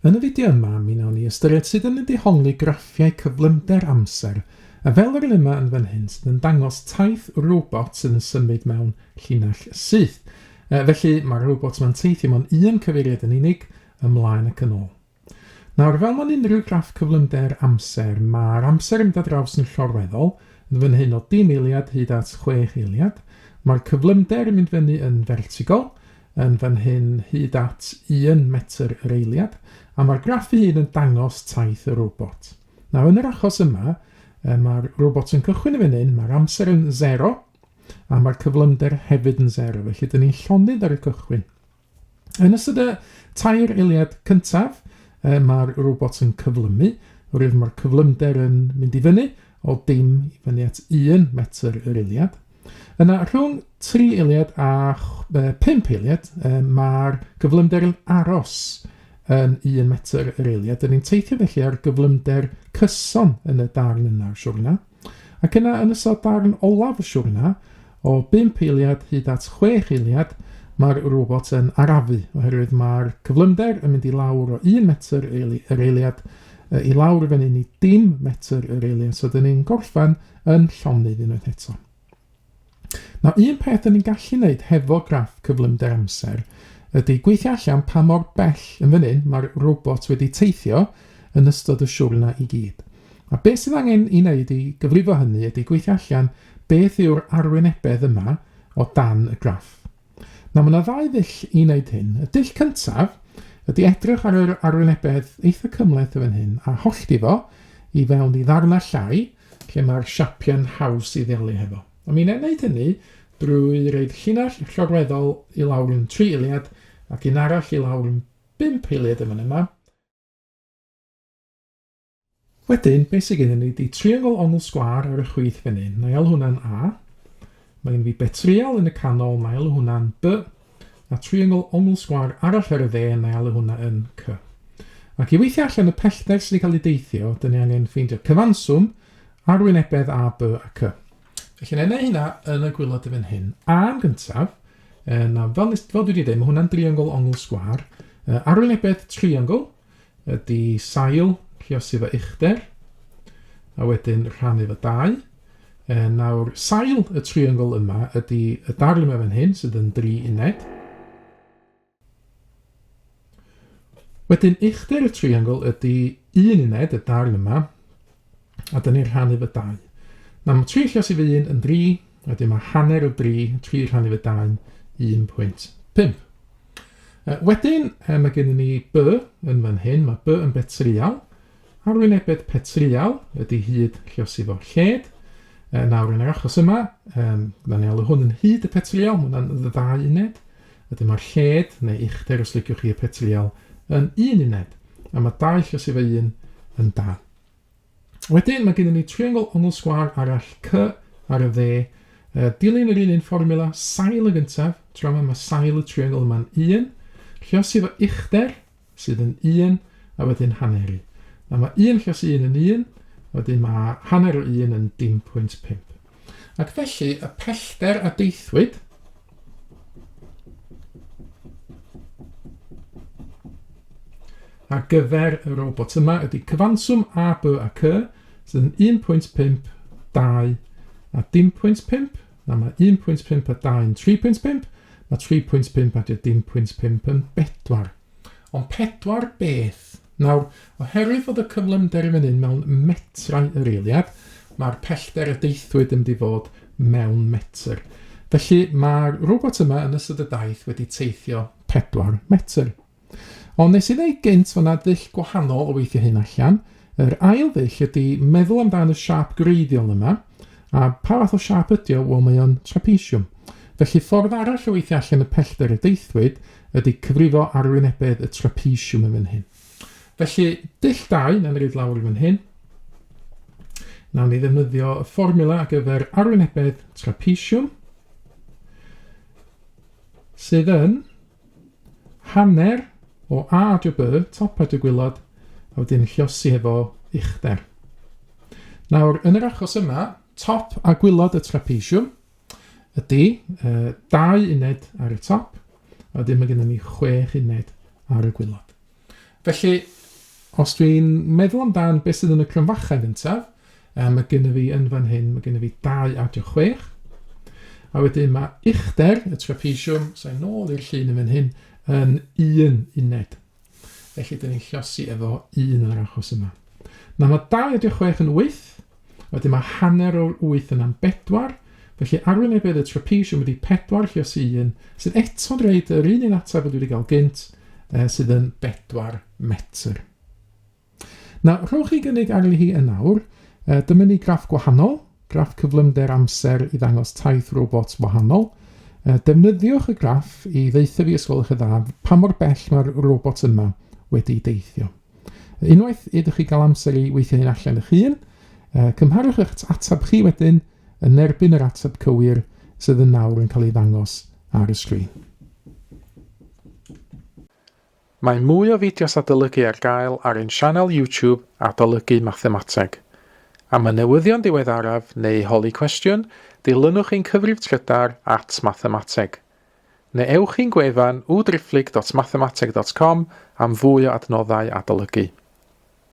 Yn y fideo yma, mi wnawn ni ystyried sydd yn y dehongli graffiau cyflymder-amser, a fel yr un yma yn fan hyn sydd yn dangos taith robot sydd yn symud mewn llinell syth. Felly mae'r robot yma'n teithio mewn un cyfeiriad yn unig ymlaen ac yn ôl. Nawr, fel mewn unrhyw graff cyflymder-amser, mae'r amser yn dod draws yn llorweddol, yn fan hyn o 10 eiliad hyd at 6 eiliad. Mae'r cyflymder yn mynd fyny yn vertigol, yn fan hyn hyd at 1 metr yr eiliad, a mae'r graff ei hun yn dangos taith y robot. Nawr, yn yr achos yma, mae'r robot yn cychwyn yn fan hyn, mae'r amser yn 0, a mae'r cyflymder hefyd yn 0, felly dyn ni'n llonydd ar y cychwyn. Yn ystod y 2 eiliad cyntaf, mae'r robot yn cyflymu, oherwydd mae'r cyflymder yn mynd i fyny o 10 i fyny at 1 metr yr eiliad. Yna rhwng 3 eiliad a 5 eiliad, mae'r gyflymder yn aros yn 1 metr yr eiliad. Dyn ni'n teithio felly ar gyflymder cyson yn y darn yna'r siwrna. Ac yna yn ystod darn olaf y siwrna, o 5 eiliad hyd at 6 eiliad, mae'r robot yn arafu, oherwydd mae'r cyflymder yn mynd i lawr o 1 metr yr eiliad i lawr fan hyn i 10 metr yr eiliad. So dyn ni'n gorffan yn llonydd unwaith eto. Nawr, un peth dyn ni'n gallu gwneud hefo graff cyflymder-amser ydy gweithio allan pa mor bell yn fan hyn mae'r robot wedi teithio yn ystod y siwrna i gyd. A beth sydd angen i wneud i gyfrifo hynny ydy gweithio allan beth yw'r arwynebedd yma o dan y graff. Nawr, mae yna 2 ddull i wneud hyn. Y dull cyntaf ydy edrych ar yr arwynebedd eitha cymhleth yn fan hyn a hollti fo i fewn i ddarnau llai lle mae'r siapiau'n haws i ddelio hefo. A mi'n wneud hynny drwy reid llinell llorweddol i lawr yn 3 eiliad ac un arall i lawr yn 5 eiliad yma. Wedyn, beth sydd gen i ydy triongl ongl sgwâr ar y chwith fan hyn. Na i alw hwnna'n A. Mae gen i betrial yn y canol, na i alw hwnna'n B. A triongl ongl sgwâr arall ar y dde, na i alw hwnna yn C. Ac i weithio allan y pellter sydd wedi cael ei deithio, dyn ni angen ffeindio cyfanswm, arwynebedd A, B a C. Felly yna hynna yn y gwylod y fan hyn. A yn gyntaf, fel dwi wedi dweud, mae hwnna'n triongl ongl sgwâr. Arwynebedd triongl ydy sail lluosi fo uchder, a wedyn rhannu fo 2. Nawr, sail y triongl yma ydy y darn yma fan hyn, sydd yn 3 uned. Wedyn, uchder y triongl ydy 1 uned, y darn yma, a dyn ni'n rhannu fo 2. Nawr, mae 3 lluosi fo 1 yn 3, wedyn mae hanner o 3 rhannu fo 2, 1.5. Wedyn, mae gen ni B yn fan hyn, mae B yn betrial. Arwynebedd petrial ydy hyd lluosi fo lled. Nawr, yn yr achos yma, na ni alw hwn yn hyd y petrial, mae hwnna'n 2 uned. Wedyn mae'r lled, neu uchder os liciwch chi y petrial, yn 1 uned. A mae 2 lluosi fo 1 yn 2. Wedyn, mae gen ni triongl ongl sgwâr arall C ar y dde. Dilyn yr un fformula, sail y gyntaf, tra mae sail y triongl yma'n 1. Lluosi fo uchder, sydd yn 1, a wedyn haneri. A mae 1 lluosi 1 yn 1, wedyn mae hanner o 1 yn 0.5. Ac felly, y pellter a deithiwyd ar gyfer y robot yma ydy cyfanswm A, B a C, sydd yn 1.5, 2 a 0.5. Na mae 1.5 a 2 yn 3.5, mae 3.5 a 0.5 yn 4. Ond 4 beth? Nawr, oherwydd fod y cyflymder yn fan hyn mewn metrau yr eiliad, mae'r pellter a deithiwyd yn mynd i fod mewn metr. Felly mae'r robot yma yn ystod y daith wedi teithio 4 metr. Ond nes i ddweud gynt fyna ddull gwahanol o weithio hyn allan. Yr ail ddull ydy meddwl amdano y siap greiddiol yma, a pa fath o siap ydy o? Wel, mae o'n trapesiwm. Felly ffordd arall o weithio allan y pellter a deithiwyd ydy cyfrifo arwynebedd y trapesiwm yn fan hyn. Felly, dull 2, na'n reid lawr i fan hyn. Nawn ni ddefnyddio y fformula ar gyfer arwynebedd trapesiwm, sydd yn hanner o A adio B, top adio gwylod, a wedyn lluosi efo uchder. Nawr, yn yr achos yma, top a gwylod y trapesiwm ydy 2 uned ar y top, a wedyn mae gennym ni 6 uned ar y gwylod. Felly, os dwi'n meddwl amdan beth sydd yn y cronfachau gyntaf, mae gennym fi yn fan hyn, mae gennym fi 2 a 6. A wedyn mae uchder, y trapesiwm, sa'n nôl i'r llun yn fan hyn, yn 1 uned. Felly, dyn ni'n llosi efo 1 yn yr achos yma. Na mae 2 a 6 yn 8, wedyn mae hanner o'r 8 yn am 4, felly arwynebedd y trapesiwm wedi 4 llosi 1, sydd eto'n rhaid yr un ateb dwi wedi cael gynt, sydd yn 4 metr. Na, rhowch chi gynnig arni hi yn nawr, dyma ni graff gwahanol, graff cyflymder-amser i ddangos taith robot wahanol. Defnyddiwch y graff i ddeithio fi os gwelwch y dda pa mor bell mae'r robot yma wedi deithio. Unwaith ydych chi gael amser i weithio hyn allan eich hun, cymharwch eich ateb chi wedyn yn erbyn yr ateb cywir sydd yn nawr yn cael ei ddangos ar y sgrin. Mae mwy o fideos adolygu ar gael ar ein sianel YouTube Adolygu Mathemateg. Am y newyddion diweddaraf neu holi cwestiwn, dilynwch ein cyfrif trydar @mathemateg. Neu ewch i'n gwefan www.mathemateg.com am fwy o adnoddau adolygu.